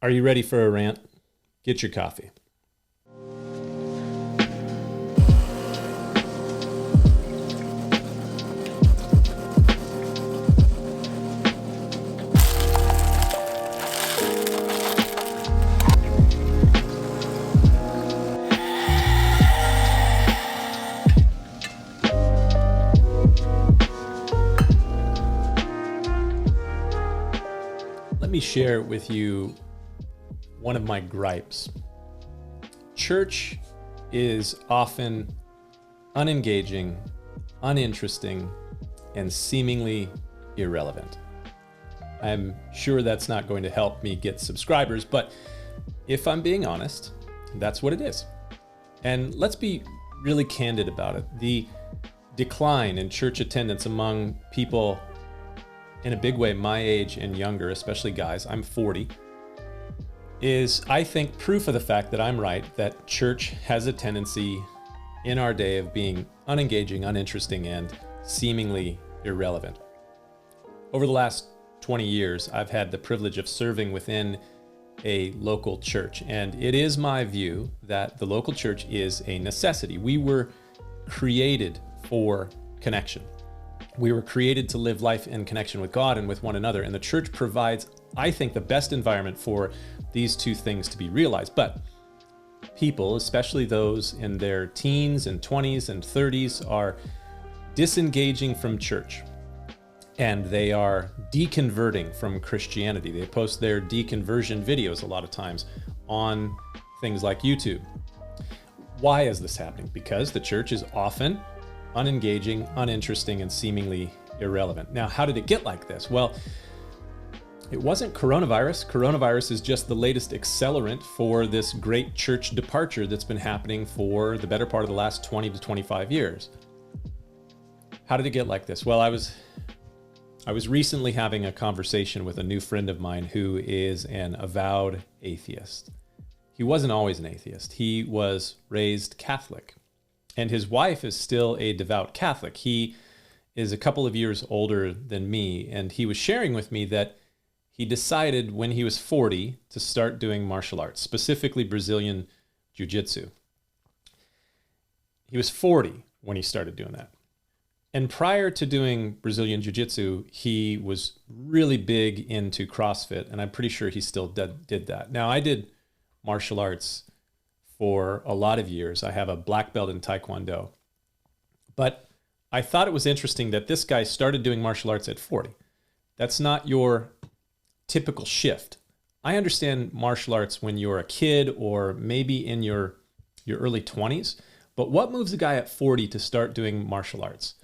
Are you ready for a rant? Get your coffee. Let me share with you one of my gripes. Church is often unengaging, uninteresting, and seemingly irrelevant. I'm sure that's not going to help me get subscribers, but if I'm being honest, that's what it is. And let's be really candid about it. The decline in church attendance among people in a big way my age and younger, especially guys, I'm 40, is, I think, proof of the fact that I'm right, that church has a tendency in our day of being unengaging, uninteresting, and seemingly irrelevant. Over the last 20 years, I've had the privilege of serving within a local church, and it is my view that the local church is a necessity. We were created for connection. We were created to live life in connection with God and with one another, and the church provides, I think, the best environment for these two things to be realized. But people, especially those in their teens and 20s and 30s, are disengaging from church, and they are deconverting from Christianity. They post their deconversion videos a lot of times on things like YouTube. Why is this happening? Because the church is often unengaging, uninteresting, and seemingly irrelevant. Now, how did it get like this? Well, it wasn't coronavirus. Coronavirus is just the latest accelerant for this great church departure that's been happening for the better part of the last 20 to 25 years. How did it get like this? Well, I was recently having a conversation with a new friend of mine who is an avowed atheist. He wasn't always an atheist. He was raised Catholic. And his wife is still a devout Catholic. He is a couple of years older than me, and he was sharing with me that he decided when he was 40 to start doing martial arts, specifically Brazilian Jiu-Jitsu. He was 40 when he started doing that. And prior to doing Brazilian Jiu-Jitsu, he was really big into CrossFit, and I'm pretty sure he still did that. Now, I did martial arts for a lot of years. I have a black belt in Taekwondo. But I thought it was interesting that this guy started doing martial arts at 40. That's not your typical shift. I understand martial arts when you're a kid or maybe in your early 20s, but what moves a guy at 40 to start doing martial arts?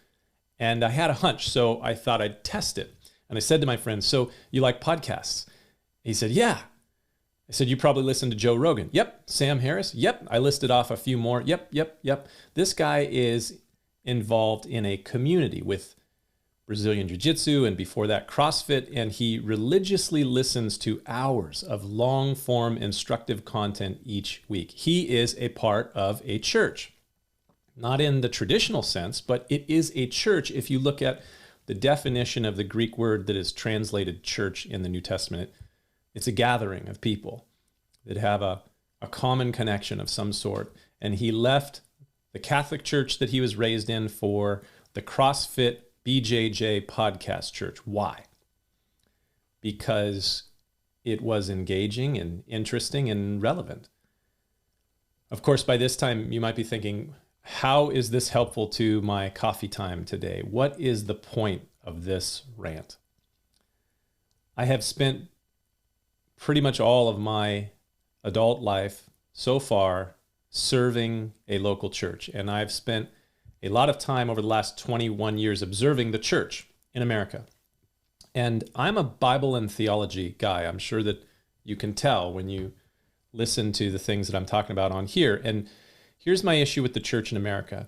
And I had a hunch, so I thought I'd test it. And I said to my friend, "So you like podcasts?" He said, "Yeah." I said, "You probably listen to Joe Rogan." "Yep." "Sam Harris?" "Yep." I listed off a few more. Yep. This guy is involved in a community with Brazilian Jiu-Jitsu and before that CrossFit, and he religiously listens to hours of long-form instructive content each week. He is a part of a church. Not in the traditional sense, but it is a church if you look at the definition of the Greek word that is translated church in the New Testament. It's a gathering of people that have a common connection of some sort. And he left the Catholic church that he was raised in for the CrossFit BJJ podcast church. Why? Because it was engaging and interesting and relevant. Of course, by this time, you might be thinking, how is this helpful to my coffee time today? What is the point of this rant? I have spent pretty much all of my adult life so far serving a local church. And I've spent a lot of time over the last 21 years observing the church in America. And I'm a Bible and theology guy. I'm sure that you can tell when you listen to the things that I'm talking about on here. And here's my issue with the church in America.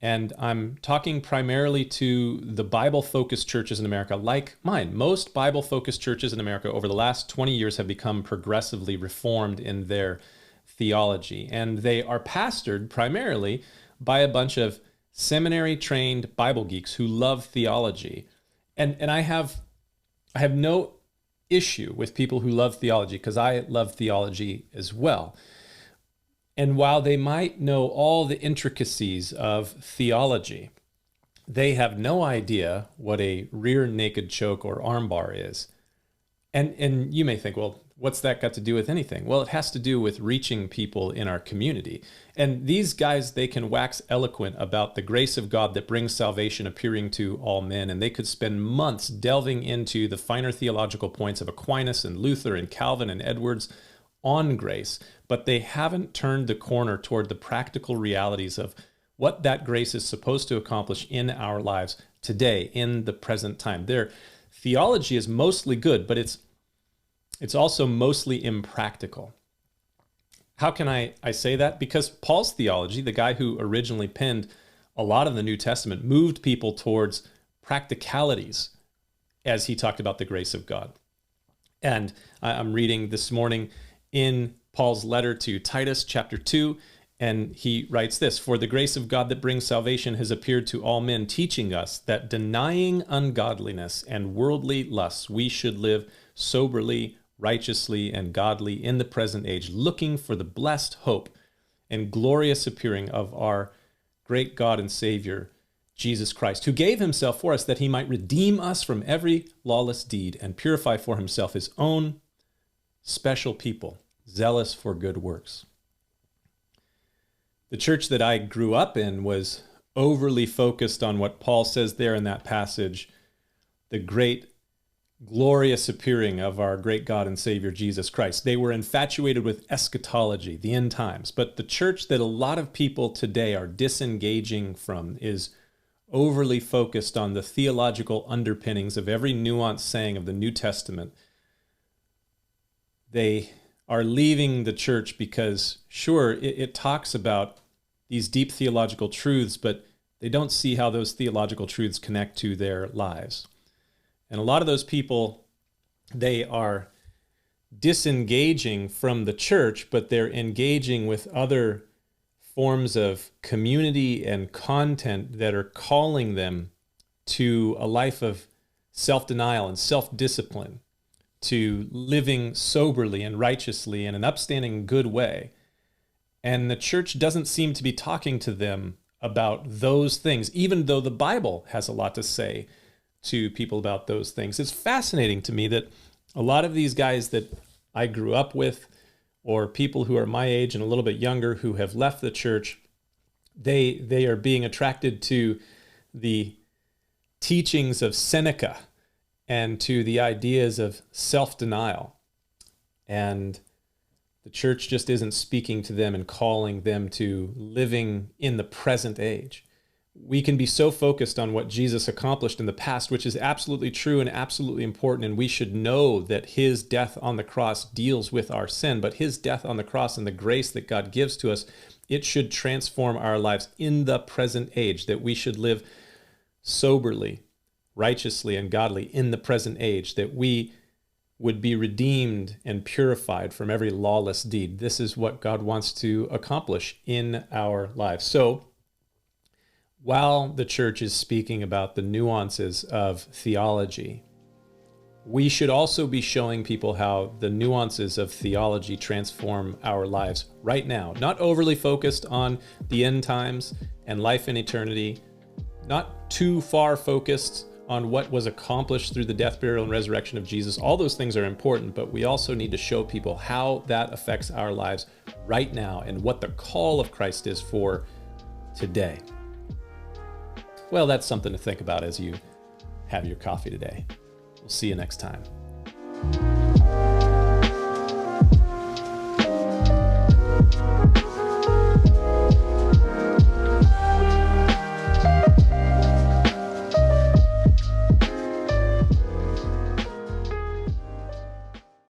And I'm talking primarily to the Bible-focused churches in America like mine. Most Bible-focused churches in America over the last 20 years have become progressively reformed in their theology. And they are pastored primarily by a bunch of seminary-trained Bible geeks who love theology. And I have no issue with people who love theology, because I love theology as well. And while they might know all the intricacies of theology, they have no idea what a rear naked choke or armbar is. And you may think, well, what's that got to do with anything? Well, it has to do with reaching people in our community. And these guys, they can wax eloquent about the grace of God that brings salvation appearing to all men. And they could spend months delving into the finer theological points of Aquinas and Luther and Calvin and Edwards on grace, but they haven't turned the corner toward the practical realities of what that grace is supposed to accomplish in our lives today, in the present time. Their theology is mostly good, but it's also mostly impractical. How can I say that? Because Paul's theology, the guy who originally penned a lot of the New Testament, moved people towards practicalities as he talked about the grace of God. And I'm reading this morning in Paul's letter to Titus, chapter 2, and he writes this: "For the grace of God that brings salvation has appeared to all men, teaching us that denying ungodliness and worldly lusts, we should live soberly, righteously, and godly in the present age, looking for the blessed hope and glorious appearing of our great God and Savior, Jesus Christ, who gave himself for us that he might redeem us from every lawless deed and purify for himself his own special people, zealous for good works." The church that I grew up in was overly focused on what Paul says there in that passage, the great glorious appearing of our great God and Savior, Jesus Christ. They were infatuated with eschatology, the end times. But the church that a lot of people today are disengaging from is overly focused on the theological underpinnings of every nuanced saying of the New Testament. They are leaving the church because, sure, it talks about these deep theological truths, but they don't see how those theological truths connect to their lives. And a lot of those people, they are disengaging from the church, but they're engaging with other forms of community and content that are calling them to a life of self-denial and self-discipline, to living soberly and righteously in an upstanding, good way. And the church doesn't seem to be talking to them about those things, even though the Bible has a lot to say to people about those things. It's fascinating to me that a lot of these guys that I grew up with, or people who are my age and a little bit younger who have left the church, they are being attracted to the teachings of Seneca and to the ideas of self-denial. And the church just isn't speaking to them and calling them to living in the present age. We can be so focused on what Jesus accomplished in the past, which is absolutely true and absolutely important, and we should know that his death on the cross deals with our sin, but his death on the cross and the grace that God gives to us, it should transform our lives in the present age, that we should live soberly, righteously, and godly in the present age, that we would be redeemed and purified from every lawless deed. This is what God wants to accomplish in our lives. So, while the church is speaking about the nuances of theology, we should also be showing people how the nuances of theology transform our lives right now. Not overly focused on the end times and life in eternity, not too far focused on what was accomplished through the death, burial, and resurrection of Jesus. All those things are important, but we also need to show people how that affects our lives right now and what the call of Christ is for today. Well, that's something to think about as you have your coffee today. We'll see you next time.